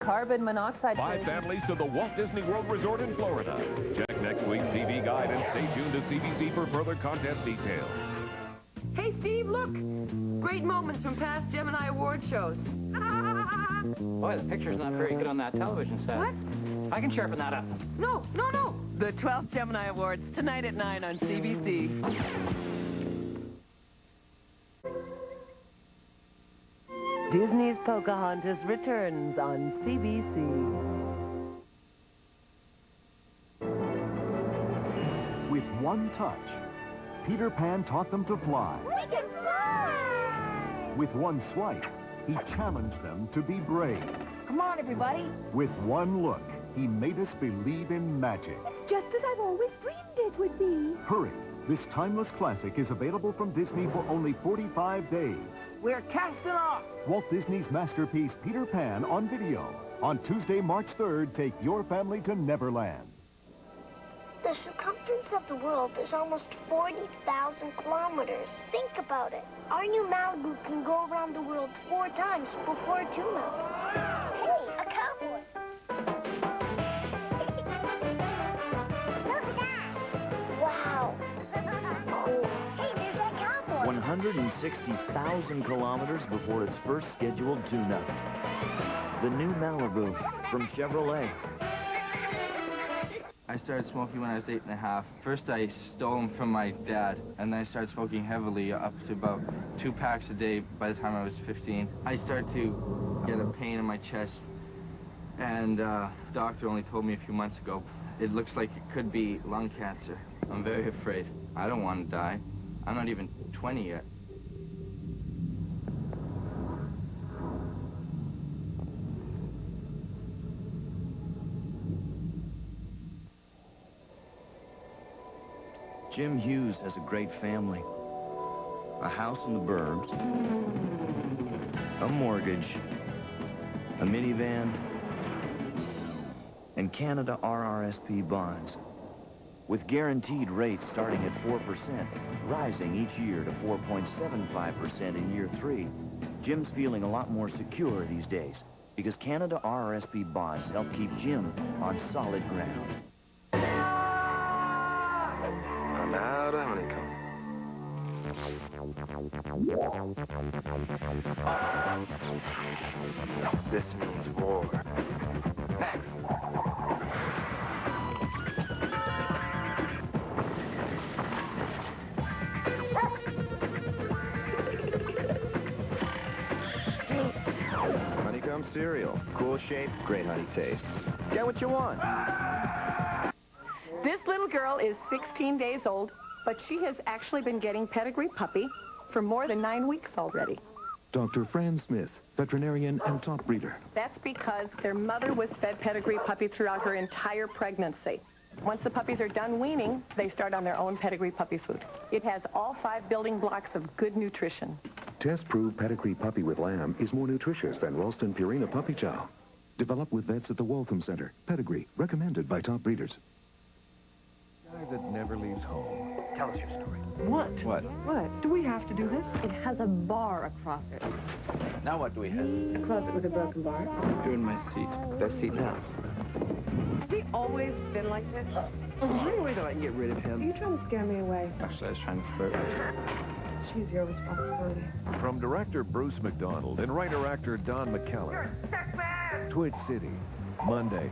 carbon monoxide. 5 families to the Walt Disney World Resort in Florida. Check next week's TV guide and stay tuned to CBC for further contest details. Hey, Steve, look! Great moments from past Gemini Award shows. Boy, the picture's not very good on that television set. What? I can sharpen that up. No, no, no! The 12th Gemini Awards, tonight at 9 on CBC. Disney's Pocahontas returns on CBC. With one touch, Peter Pan taught them to fly. We can fly! With one swipe, he challenged them to be brave. Come on, everybody. With one look, he made us believe in magic. It's just as I've always dreamed it would be. Hurry! This timeless classic is available from Disney for only 45 days. We're casting off! Walt Disney's masterpiece, Peter Pan, on video. On Tuesday, March 3rd, take your family to Neverland. The circumference of the world is almost 40,000 kilometers. Think about it. Our new Malibu can go around the world 4 times before a tuna. Hey, a cowboy. Look at that. Wow. Oh, hey, there's that cowboy. 160,000 kilometers before its first scheduled tune-up. The new Malibu from Chevrolet. I started smoking when I was 8½. First I stole them from my dad, and then I started smoking heavily up to about 2 packs a day by the time I was 15. I started to get a pain in my chest, and the doctor only told me a few months ago, it looks like it could be lung cancer. I'm very afraid. I don't want to die. I'm not even 20 yet. Jim Hughes has a great family. A house in the burbs, a mortgage, a minivan, and Canada RRSP bonds. With guaranteed rates starting at 4%, rising each year to 4.75% in year 3, Jim's feeling a lot more secure these days because Canada RRSP bonds help keep Jim on solid ground. I'm out of honeycomb. This means war. Thanks. Honeycomb cereal. Cool shape, great honey taste. Get what you want. This little girl is 16 days old, but she has actually been getting pedigree puppy for more than 9 weeks already. Dr. Fran Smith, veterinarian and top breeder. That's because their mother was fed pedigree puppy throughout her entire pregnancy. Once the puppies are done weaning, they start on their own pedigree puppy food. It has all 5 building blocks of good nutrition. Test-proved pedigree puppy with lamb is more nutritious than Ralston Purina Puppy Chow. Developed with vets at the Waltham Center. Pedigree, recommended by top breeders. Guy that never leaves home. Tell us your story. What? What? What? Do we have to do this? It has a bar across it. Now what do we have? A closet with a broken bar. Doing my seat. Best seat now. Has he always been like this? Any way that I can get rid of him? Are you trying to scare me away? Actually, I was trying to flirt with her. She's your responsibility. From director Bruce McDonald and writer-actor Don McKellar. Twitch City, Monday.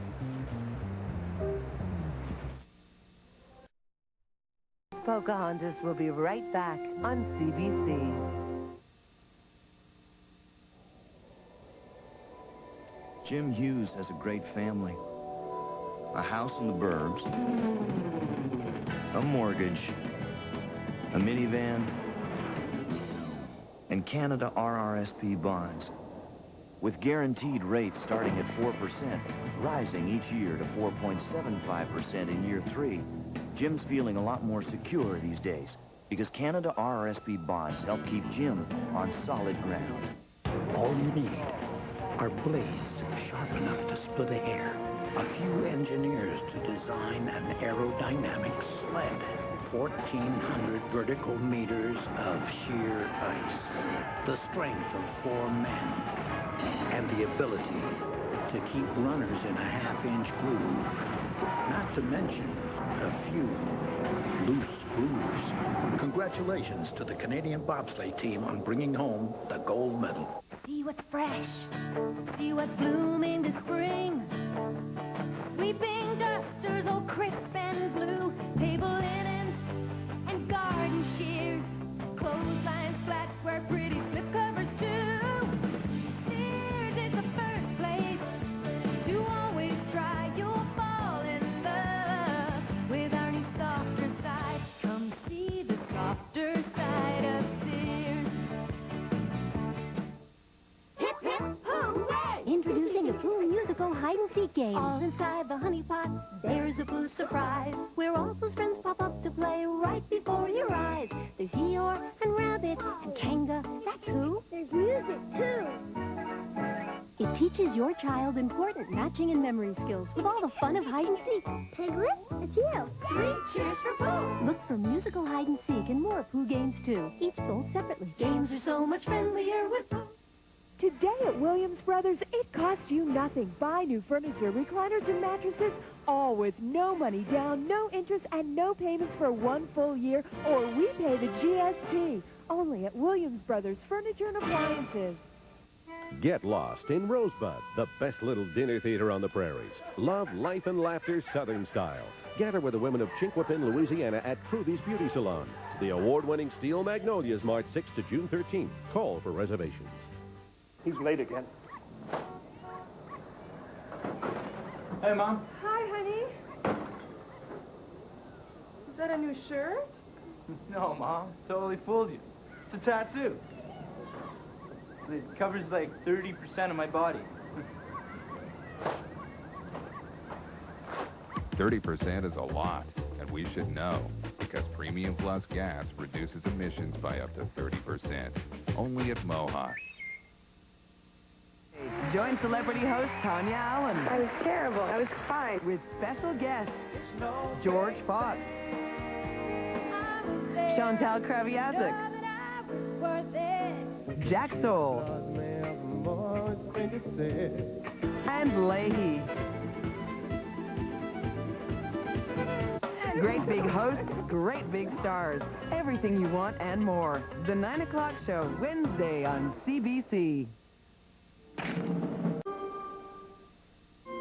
Pocahontas will be right back on CBC. Jim Hughes has a great family. A house in the burbs, a mortgage, a minivan, and Canada RRSP bonds. With guaranteed rates starting at 4%, rising each year to 4.75% in year 3, Jim's feeling a lot more secure these days because Canada RRSP bonds help keep Jim on solid ground. All you need are blades sharp enough to split a hair, a few engineers to design an aerodynamic sled, 1,400 vertical meters of sheer ice, the strength of 4 men, and the ability to keep runners in a half-inch groove. Not to mention a few loose screws. Congratulations to the Canadian bobsleigh team on bringing home the gold medal. See what's fresh. See what's blooming this spring. Sweeping dusters all crisp and blue. Table linens and garden shears. Clotheslines, flatware, pretty slip covers too. Sears is the first place to always try. You'll fall in love with our new softer side. Come see the softer side of Sears. Hip, hip, hooray! Introducing a true musical hide-and-seek game. All inside the honey pot, there's a blue surprise, where all those friends pop up to play right before your eyes. There's Eeyore and Rabbit and Kanga, that's who. There's music, too. It teaches your child important matching and memory skills with all the fun of hide-and-seek. Piglet, it's you. 3 cheers for Pooh! Look for musical hide-and-seek and more Pooh games, too. Each sold separately. Games are so much friendlier with Pooh. Today at Williams Brothers, it costs you nothing. Buy new furniture, recliners, and mattresses, all with no money down, no interest, and no payments for 1 full year, or we pay the GST. Only at Williams Brothers Furniture and Appliances. Get lost in Rosebud, the best little dinner theater on the prairies. Love, life, and laughter Southern style. Gather with the women of Chinquapin, Louisiana at Trudy's Beauty Salon. The award-winning Steel Magnolias, March 6th to June 13th. Call for reservations. He's late again. Hey, Mom. Hi, honey. Is that a new shirt? No, Mom. Totally fooled you. It's a tattoo. It covers like 30% of my body. 30% is a lot, and we should know, because Premium Plus gas reduces emissions by up to 30%. Only at Mohawk. Join celebrity host Tanya Allen. I was terrible. I was fine. With special guests George Fox, Chantal Kraviazik, Jack Soul, and Leahy. Great big hosts, great big stars. Everything you want and more. The 9 o'clock show, Wednesday on CBC.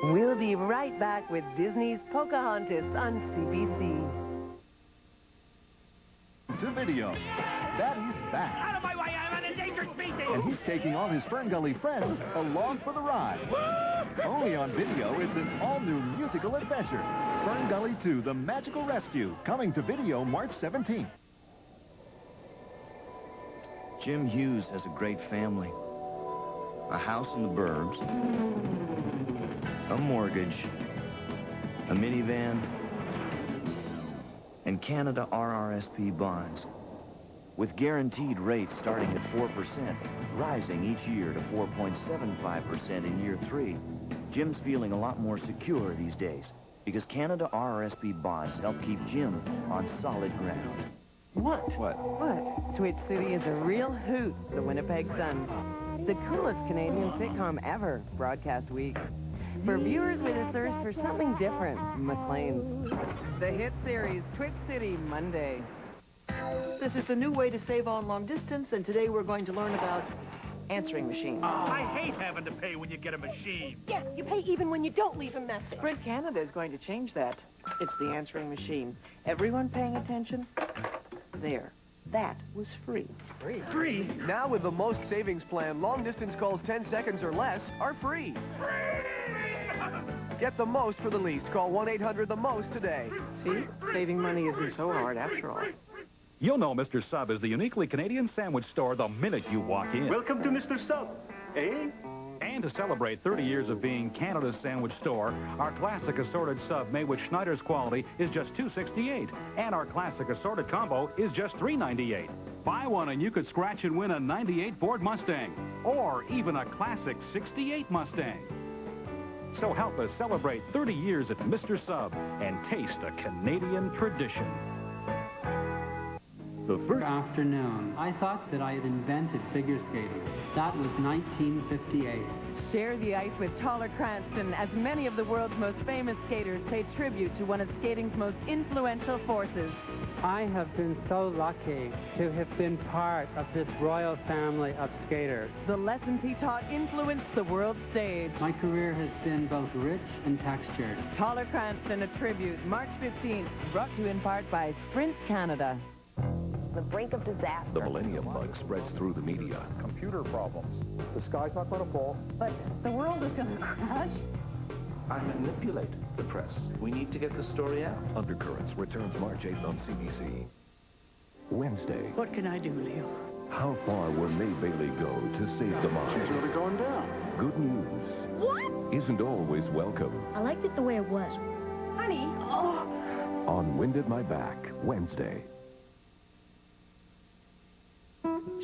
We'll be right back with Disney's Pocahontas on CBC. To video. Daddy's back. Out of my way, I'm an endangered species! And he's taking all his Fern Gully friends along for the ride. Only on video, it's an all-new musical adventure. Fern Gully 2, The Magical Rescue, coming to video March 17th. Jim Hughes has a great family. A house in the burbs, a mortgage, a minivan, and Canada RRSP bonds. With guaranteed rates starting at 4%, rising each year to 4.75% in year 3, Jim's feeling a lot more secure these days because Canada RRSP bonds help keep Jim on solid ground. What? Twitch City is a real hoot, the Winnipeg Sun. The coolest Canadian sitcom ever, broadcast week. For viewers with a thirst for something different, McLean's. The hit series, Twitch City, Monday. This is the new way to save on long distance, and today we're going to learn about answering machines. I hate having to pay when you get a machine. Yeah, you pay even when you don't leave a message. Sprint Canada is going to change that. It's the answering machine. Everyone paying attention? There. That was free. Free? Now with the most savings plan, long distance calls 10 seconds or less are free. Get the most for the least. Call 1-800-THE-MOST today. See? Saving money isn't so hard after all. You'll know Mr. Sub is the uniquely Canadian sandwich store the minute you walk in. Welcome to Mr. Sub. Eh? And to celebrate 30 years of being Canada's sandwich store, our classic assorted sub made with Schneider's quality is just $2.68. And our classic assorted combo is just $3.98. Buy one and you could scratch and win a 98 Ford Mustang. Or even a classic 68 Mustang. So help us celebrate 30 years at Mr. Sub and taste a Canadian tradition. Good afternoon. I thought that I had invented figure skating. That was 1958. Share the ice with Taller Cranston as many of the world's most famous skaters pay tribute to one of skating's most influential forces. I have been so lucky to have been part of this royal family of skaters. The lessons he taught influenced the world stage. My career has been both rich and textured. Taller Cranston, a tribute, March 15th, brought to you in part by Sprint Canada. The brink of disaster. The millennium bug spreads through the media. Computer problems. The sky's not going to fall. But the world is going to crash. I manipulate the press. We need to get the story out. Undercurrents returns March 8th on CBC. Wednesday. What can I do, Leo? How far will May Bailey go to save the mind? She's really going down. Good news. What? Isn't always welcome. I liked it the way it was. Honey. Oh. On Wind at My Back, Wednesday.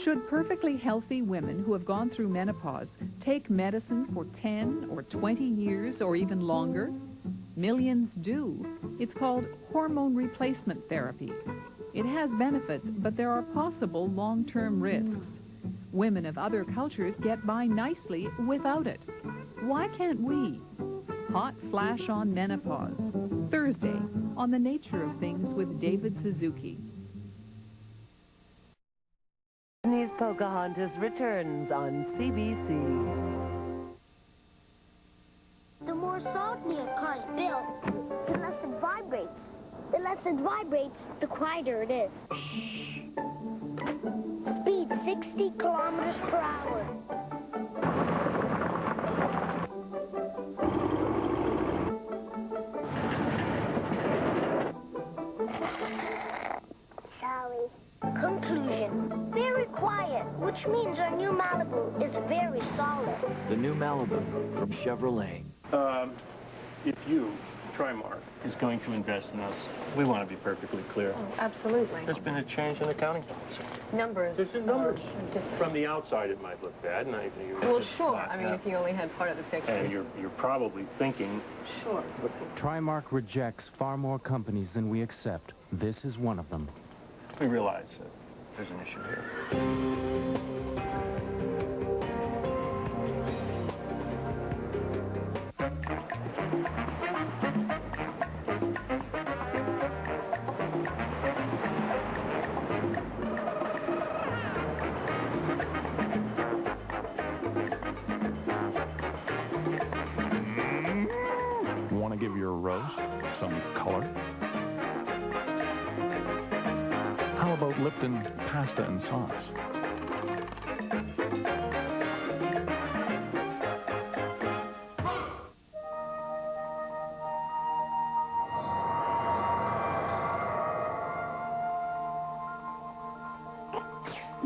Should perfectly healthy women who have gone through menopause take medicine for 10 or 20 years or even longer? Millions do. It's called hormone replacement therapy. It has benefits, but there are possible long-term risks. Women of other cultures get by nicely without it. Why can't we? Hot Flash on Menopause. Thursday on The Nature of Things with David Suzuki. Disney's Pocahontas returns on CBC. The more softly a car's built, the less it vibrates. The less it vibrates, the quieter it is. Speed 60 kilometers per hour. Sally. Conclusion. Very quiet, which means our new Malibu is very solid. The new Malibu from Chevrolet. If you, Trimark, is going to invest in us, we want to be perfectly clear. Oh, absolutely. There's been a change in accounting policy. Numbers. There's numbers. From the outside, it might look bad, and well, sure. I mean, if you only had part of the picture. And you're probably thinking. Sure. Trimark rejects far more companies than we accept. This is one of them. We realize that there's an issue here. Want to give your roast some color? How about Lipton pasta and sauce?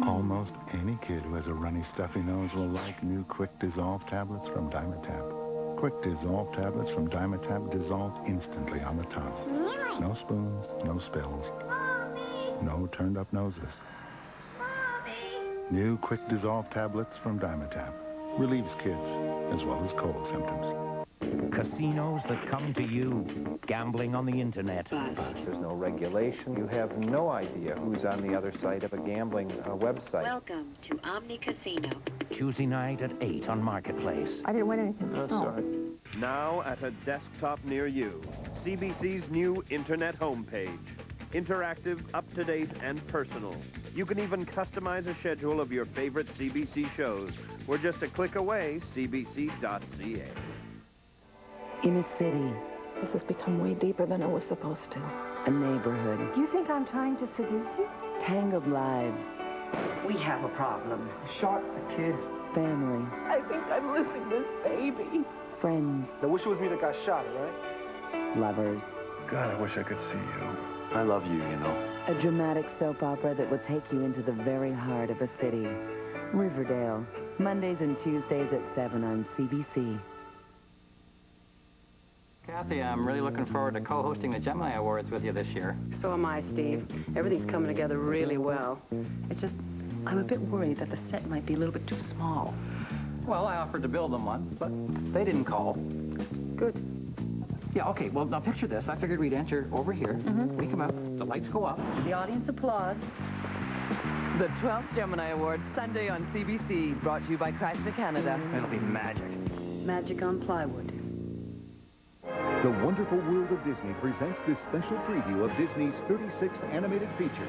Almost any kid who has a runny, stuffy nose will like new Quick Dissolve tablets from Dimetapp. Quick Dissolve tablets from Dimetapp dissolve instantly on the tongue. No spoons, no spills, no turned-up noses. New Quick Dissolve tablets from Dimetapp. Relieves kids, as well as cold symptoms. Casinos that come to you. Gambling on the internet. There's no regulation. You have no idea who's on the other side of a gambling website. Welcome to Omni Casino. Tuesday night at 8 on Marketplace. I didn't win anything. Oh, sorry. Now at a desktop near you, CBC's new internet homepage. Interactive, up-to-date, and personal. You can even customize a schedule of your favorite CBC shows. We're just a click away, cbc.ca. In a city. This has become way deeper than it was supposed to. A neighborhood. You think I'm trying to seduce you? Tangled lives. We have a problem. Shot a kid. Family. I think I'm losing this baby. Friends. I wish it was me that got shot, right? Lovers. God, I wish I could see you. I love you, you know. A dramatic soap opera that will take you into the very heart of a city. Riverdale. Mondays and Tuesdays at 7 on CBC. Kathy, I'm really looking forward to co-hosting the Gemini Awards with you this year. So am I, Steve. Everything's coming together really well. I'm a bit worried that the set might be a little bit too small. Well, I offered to build them one, but they didn't call. Good. Yeah, okay, well, now picture this. I figured we'd enter over here. We come out, the lights go up. The audience applauds. The 12th Gemini Awards, Sunday on CBC, brought to you by Chrysler Canada. It'll be magic. Magic on plywood. The Wonderful World of Disney presents this special preview of Disney's 36th animated feature.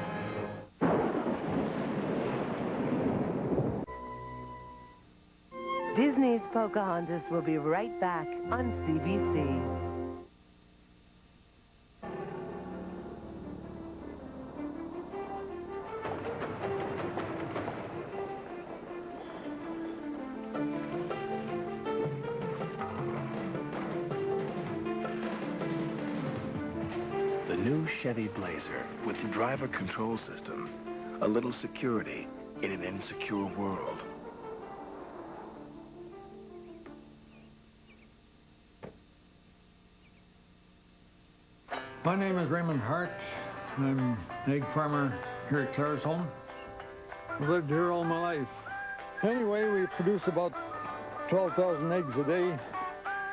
Disney's Pocahontas will be right back on CBC. The new Chevy Blazer with the driver control system. A little security in an insecure world. My name is Raymond Hart. I'm an egg farmer here at Claresholm. I've lived here all my life. Anyway, we produce about 12,000 eggs a day.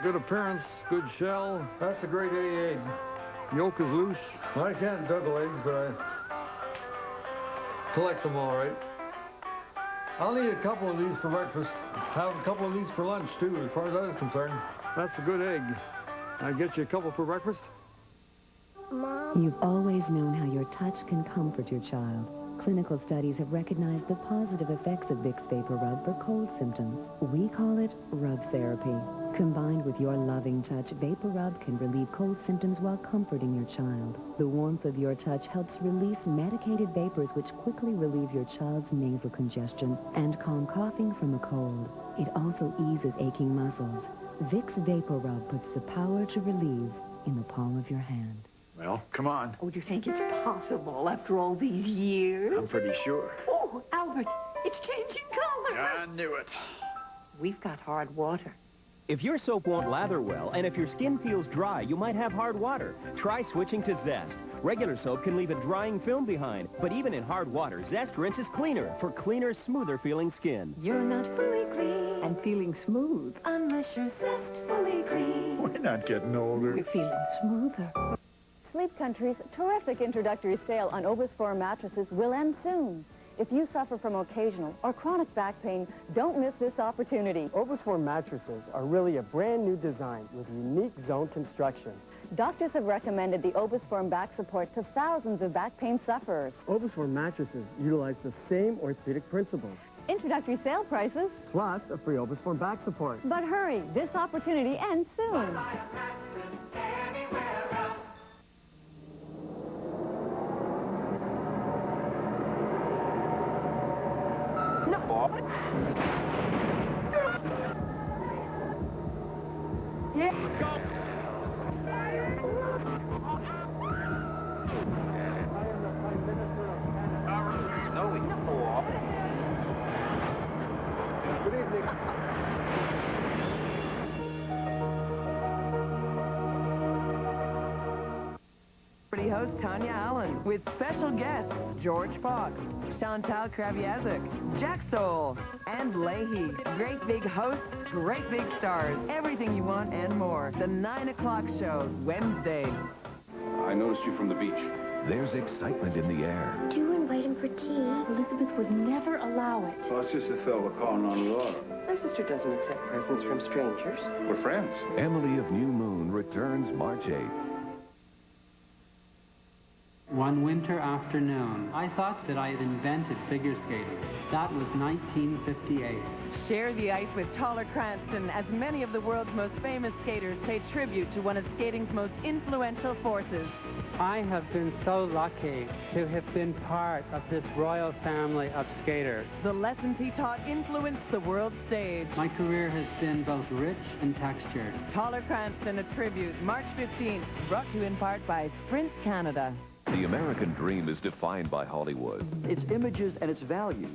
Good appearance, good shell. That's a grade A egg. Yolk is loose. I can't juggle eggs, but I collect them all right. I'll eat a couple of these for breakfast. Have a couple of these for lunch, too, as far as I'm concerned. That's a good egg. I get you a couple for breakfast? Mom? You've always known how your touch can comfort your child. Clinical studies have recognized the positive effects of Vicks Vapor Rub for cold symptoms. We call it rub therapy. Combined with your loving touch, Vapor Rub can relieve cold symptoms while comforting your child. The warmth of your touch helps release medicated vapors which quickly relieve your child's nasal congestion and calm coughing from a cold. It also eases aching muscles. Vicks Vapor Rub puts the power to relieve in the palm of your hand. Well, come on. Oh, do you think it's possible after all these years? I'm pretty sure. Oh, Albert, it's changing color. I knew it. We've got hard water. If your soap won't lather well, and if your skin feels dry, you might have hard water. Try switching to Zest. Regular soap can leave a drying film behind, but even in hard water, Zest rinses cleaner for cleaner, smoother-feeling skin. You're not fully clean and feeling smooth unless you're zestfully clean. We're not getting older. We're feeling smoother. Sleep Country's terrific introductory sale on Obisfor mattresses will end soon. If you suffer from occasional or chronic back pain, don't miss this opportunity. Obisfor mattresses are really a brand new design with unique zone construction. Doctors have recommended the Obisfor back support to thousands of back pain sufferers. Obisfor mattresses utilize the same orthopedic principles. Introductory sale prices. Plus a free Obisfor back support. But hurry, this opportunity ends soon. Good evening. Host Tanya Allen with special guests George Fox, Chantal Kraviazik, Jack Soul, and Leahy. Great big hosts, great big stars, everything you want and more. The 9 o'clock show, Wednesday. I noticed you from the beach. There's excitement in the air. Do you invite him for tea? Elizabeth would never allow it. Well, it's just a fellow calling on Laura. My sister doesn't accept presents from strangers. We're friends. Emily of New Moon returns March 8th. One winter afternoon, I thought that I had invented figure skating. That was 1958. Share the ice with Taller Cranston as many of the world's most famous skaters pay tribute to one of skating's most influential forces. I have been so lucky to have been part of this royal family of skaters. The lessons he taught influenced the world stage. My career has been both rich and textured. Taller Cranston, a tribute, March 15th, brought to you in part by Sprint Canada. The American dream is defined by Hollywood. Its images and its values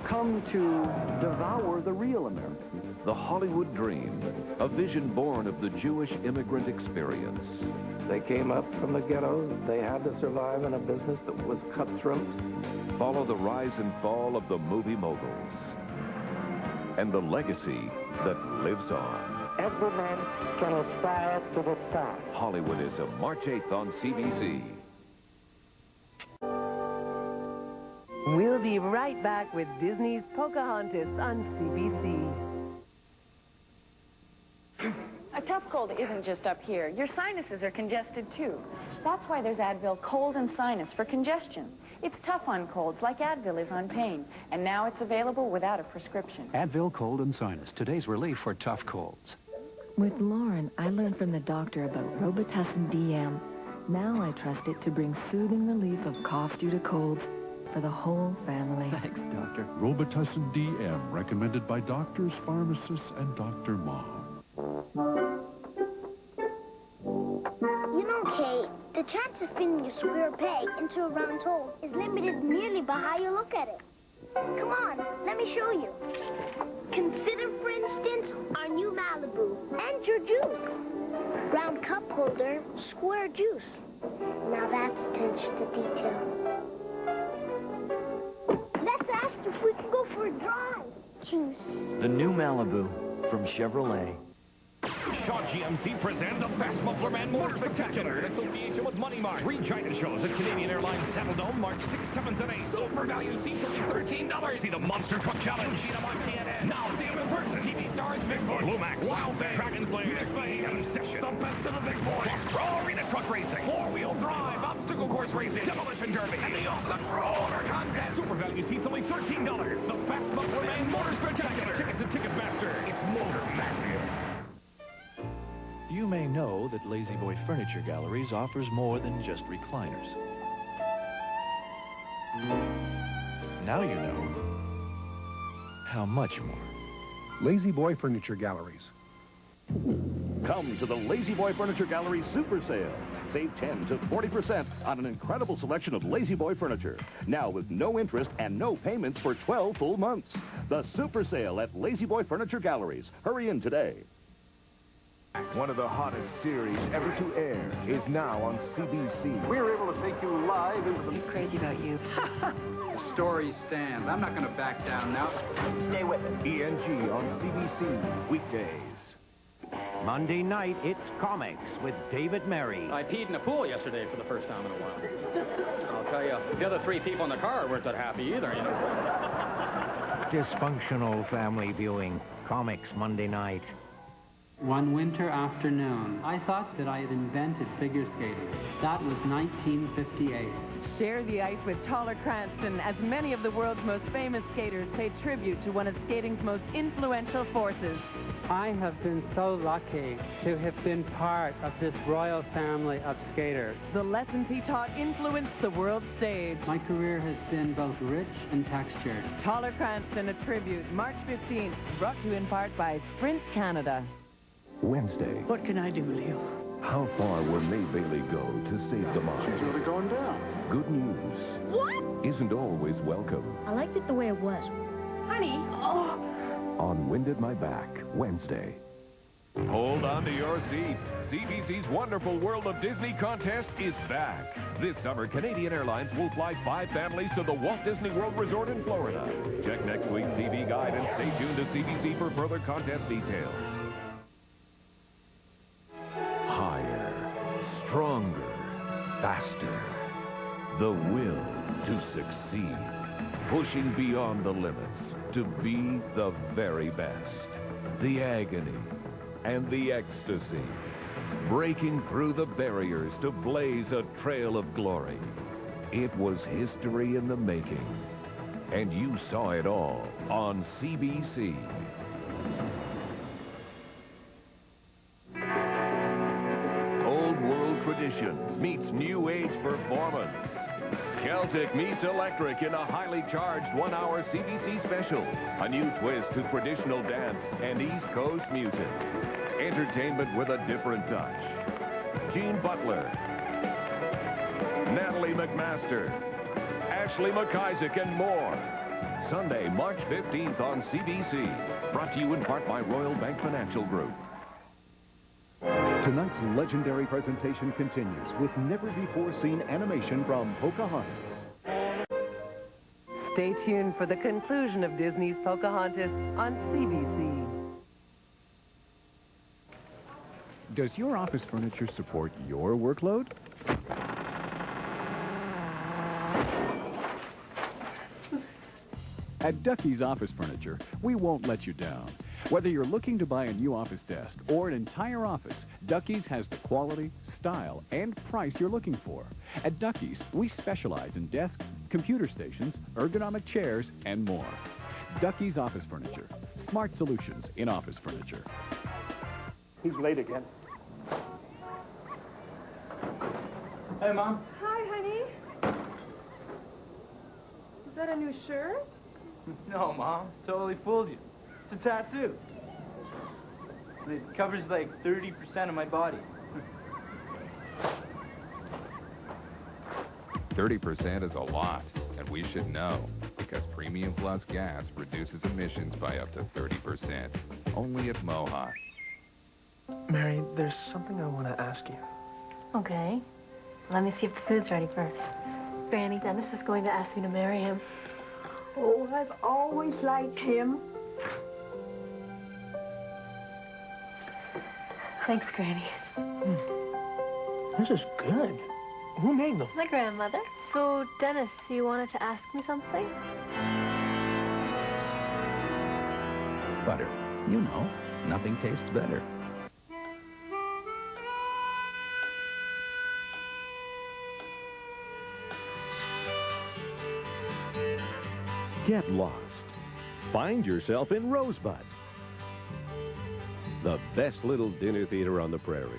come to devour the real American. The Hollywood dream, a vision born of the Jewish immigrant experience. They came up from the ghetto. They had to survive in a business that was cutthroat. Follow the rise and fall of the movie moguls and the legacy that lives on. Every man can aspire to the top. Hollywoodism, March 8th on CBC. We'll be right back with Disney's Pocahontas on CBC. isn't just up here. Your sinuses are congested, too. That's why there's Advil Cold and Sinus for congestion. It's tough on colds, like Advil is on pain. And now it's available without a prescription. Advil Cold and Sinus, today's relief for tough colds. With Lauren, I learned from the doctor about Robitussin DM. Now I trust it to bring soothing relief of coughs due to colds for the whole family. Thanks, Doctor. Robitussin DM, recommended by doctors, pharmacists, and Dr. Mom. You know, Kate, the chance of fitting a square peg into a round hole is limited merely by how you look at it. Come on, let me show you. Consider, for instance, our new Malibu and your juice. Round cup holder, square juice. Now that's attention to detail. Let's ask if we can go for a drive. Juice. The new Malibu from Chevrolet. Shaw GMC presents the best Muffler Man more spectacular in association with Money Mart. 3 giant shows at Canadian Airlines Saddle Dome, March 6th, 7th, and 8th. Super value seats only $13. See the Monster Truck Challenge. See them on CNN. Now see them in person. TV stars Bigfoot, Lumax, Wild Thing, Dragon's Blade, and Obsession. The best of the big boys. Pro Arena Truck Racing, 4-wheel drive, obstacle course racing, demolition derby, and the awesome roller contest. Super value seats only $13. The best Muffler Man motor spectacular. Tickets at Ticketmaster. It's Motor Madness. You may know that Lazy Boy Furniture Galleries offers more than just recliners. Now you know how much more. Lazy Boy Furniture Galleries. Come to the Lazy Boy Furniture Gallery Super Sale. Save 10 to 40% on an incredible selection of Lazy Boy furniture. Now with no interest and no payments for 12 full months. The Super Sale at Lazy Boy Furniture Galleries. Hurry in today. One of the hottest series ever to air is now on CBC. We're able to take you live into the... He's crazy about you. The story stands. I'm not going to back down now. Stay with it. ENG on CBC, weekdays. Monday night, it's Comics with David Merry. I peed in a pool yesterday for the first time in a while. I'll tell you, the other 3 people in the car weren't that happy either, you know. Dysfunctional family viewing. Comics Monday night. One winter afternoon, I thought that I had invented figure skating. That was 1958. Share the ice with Taller Cranston as many of the world's most famous skaters pay tribute to one of skating's most influential forces. I have been so lucky to have been part of this royal family of skaters. The lessons he taught influenced the world stage. My career has been both rich and textured. Taller Cranston, a tribute, March 15th, brought to you in part by Sprint Canada. Wednesday. What can I do, Leo? How far will May Bailey go to save the mom? She's really going down. Good news. What? Isn't always welcome. I liked it the way it was. Honey, On Wind at My Back, Wednesday. Hold on to your seats. CBC's Wonderful World of Disney contest is back. This summer, Canadian Airlines will fly 5 families to the Walt Disney World Resort in Florida. Check next week's TV guide and stay tuned to CBC for further contest details. Higher, stronger, faster. The will to succeed. Pushing beyond the limits to be the very best. The agony and the ecstasy. Breaking through the barriers to blaze a trail of glory. It was history in the making. And you saw it all on CBC. Old world tradition meets new age performance. Celtic meets electric in a highly charged 1-hour CBC special. A new twist to traditional dance and East Coast music. Entertainment with a different touch. Gene Butler, Natalie McMaster, Ashley McIsaac, and more. Sunday, March 15th on CBC. Brought to you in part by Royal Bank Financial Group. Tonight's legendary presentation continues with never-before-seen animation from Pocahontas. Stay tuned for the conclusion of Disney's Pocahontas on CBC. Does your office furniture support your workload? At Ducky's Office Furniture, we won't let you down. Whether you're looking to buy a new office desk or an entire office, Ducky's has the quality, style, and price you're looking for. At Ducky's, we specialize in desks, computer stations, ergonomic chairs, and more. Ducky's Office Furniture. Smart solutions in office furniture. He's late again. Hey, Mom. Hi, honey. Is that a new shirt? No, Mom. Totally fooled you. It's a tattoo. It covers like 30% of my body. 30% is a lot, and we should know, because Premium Plus gas reduces emissions by up to 30%. Only at Mohawk. Mary, there's something I want to ask you. Okay. Let me see if the food's ready first. Granny, Dennis is going to ask me to marry him. Oh, I've always liked him. Thanks, Granny. This is good. Who made them? My grandmother. So, Dennis, you wanted to ask me something? Butter. You know, nothing tastes better. Get lost. Find yourself in Rosebud, the best little dinner theater on the prairies.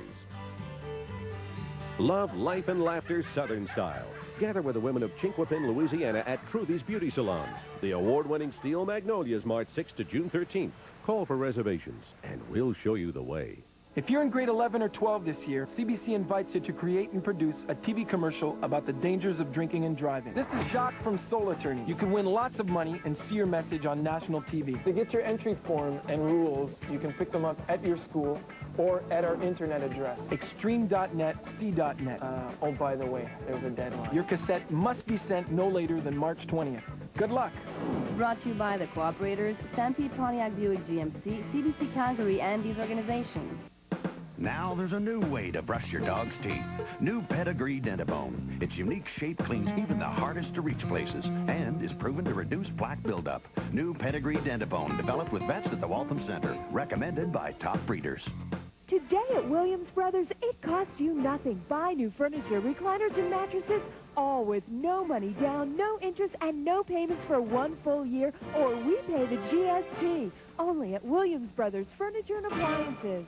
Love life and laughter Southern style. Gather with the women of Chinquapin, Louisiana at Truthy's Beauty Salon. The award-winning Steel Magnolias March 6th to June 13th. Call for reservations, and we'll show you the way. If you're in grade 11 or 12 this year, CBC invites you to create and produce a TV commercial about the dangers of drinking and driving. This is Jacques from Soul Attorney. You can win lots of money and see your message on national TV. To get your entry form and rules, you can pick them up at your school or at our internet address, extreme.net, c.net. Oh, by the way, there's a deadline. Your cassette must be sent no later than March 20th. Good luck. Brought to you by the Cooperators, Stampede Pontiac Buick GMC, CBC Calgary, and these organizations. Now there's a new way to brush your dog's teeth. New Pedigree Dentabone. Its unique shape cleans even the hardest to reach places and is proven to reduce plaque buildup. New Pedigree Dentabone, developed with vets at the Waltham Center. Recommended by top breeders. Today at Williams Brothers, it costs you nothing. Buy new furniture, recliners, and mattresses, all with no money down, no interest, and no payments for 1 full year, or we pay the GST. Only at Williams Brothers Furniture and Appliances.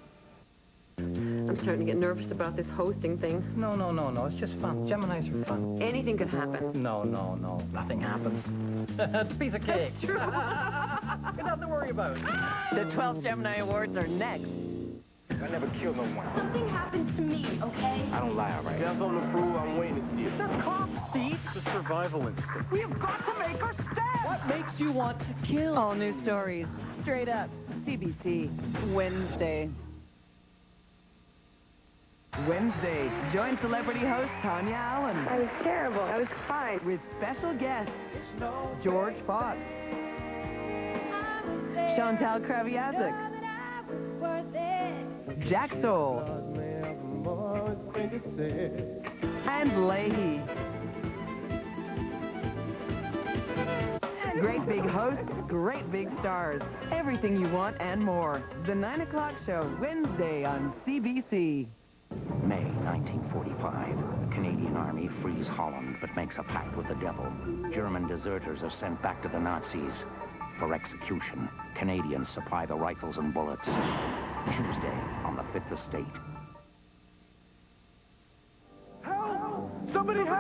I'm starting to get nervous about this hosting thing. No. It's just fun. Geminis are fun. Anything could happen. No. Nothing happens. It's a piece of cake. That's true. Nothing to worry about. The 12th Gemini Awards are next. I never killed no one. Something happened to me, okay? I don't lie, all right? Got something to prove, I'm waiting to see it. They're cops, Steve. It's a survival instinct. We've got to make our stand. What makes you want to kill? All new stories. Straight up. CBC. Wednesday. Wednesday, join celebrity host Tanya Allen. I was terrible. I was fine. With special guest, George Fox, Chantal Kraviazik, Jack Soul, and Leahy. Great big hosts, great big stars. Everything you want and more. The 9 o'clock show, Wednesday on CBC. May 1945. The Canadian Army frees Holland, but makes a pact with the devil. German deserters are sent back to the Nazis for execution. Canadians supply the rifles and bullets. Tuesday on the 5th Estate. Help! Somebody help!